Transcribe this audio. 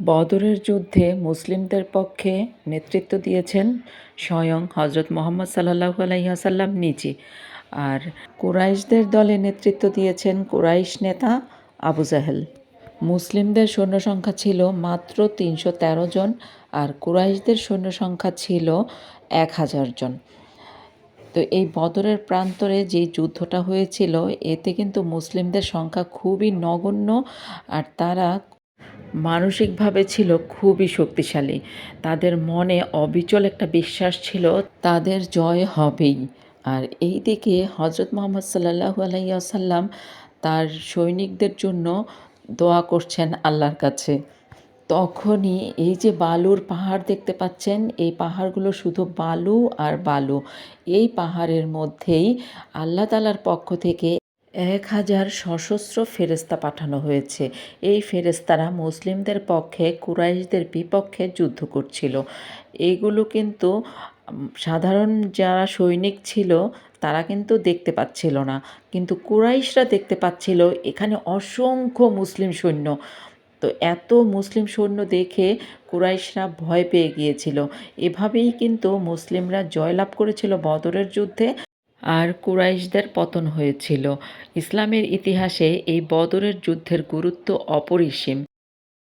বদরের যুদ্ধে মুসলিমদের পক্ষে নেতৃত্ব দিয়েছেন স্বয়ং হজরত মুহাম্মদ সাল্লাল্লাহু আলাইহি ওয়াসাল্লাম নিজে। আর কুরাইশদের দলে নেতৃত্ব দিয়েছেন কুরাইশ নেতা আবু জাহেল। মুসলিমদের সৈন্য সংখ্যা ছিল মাত্র ৩১৩ জন, আর কুরাইশদের সৈন্য সংখ্যা ছিল ১,০০০ জন। তো এই বদরের প্রান্তরে যে যুদ্ধটা হয়েছিল, এতে কিন্তু মুসলিমদের সংখ্যা খুবই নগণ্য, আর তারা মানসিকভাবে ছিল খুবই শক্তিশালী। তাদের মনে অবিচল একটা বিশ্বাস ছিল তাদের জয় হবেই। আর এই দিকে হজরত মুহাম্মদ সাল্লাল্লাহু আলাইহি ওয়াসাল্লাম তার সৈনিকদের জন্য দোয়া করছেন আল্লাহর কাছে। তখনই এই যে বালুর পাহাড় দেখতে পাচ্ছেন, এই পাহাড়গুলো শুধু বালু আর বালু। এই পাহাড়ের মধ্যেই আল্লাহ তাআলার পক্ষ থেকে ১,০০০ সশস্ত্র ফেরেশতা পাঠানো হয়েছে। এই ফেরেশতারা মুসলিমদের পক্ষে কুরাইশদের বিপক্ষে যুদ্ধ করছিল। এইগুলো কিন্তু সাধারণ যারা সৈনিক ছিল তারা কিন্তু দেখতে পাচ্ছিল না, কিন্তু কুরাইশরা দেখতে পাচ্ছিল এখানে অসংখ্য মুসলিম সৈন্য। তো এত মুসলিম সৈন্য দেখে কুরাইশরা ভয় পেয়ে গিয়েছিল। এভাবেই কিন্তু মুসলিমরা জয়লাভ করেছিল বদরের যুদ্ধে, আর কুরাইশদের পতন হয়েছিল। ইসলামের ইতিহাসে এই বদরের যুদ্ধের গুরুত্ব অপরিসীম।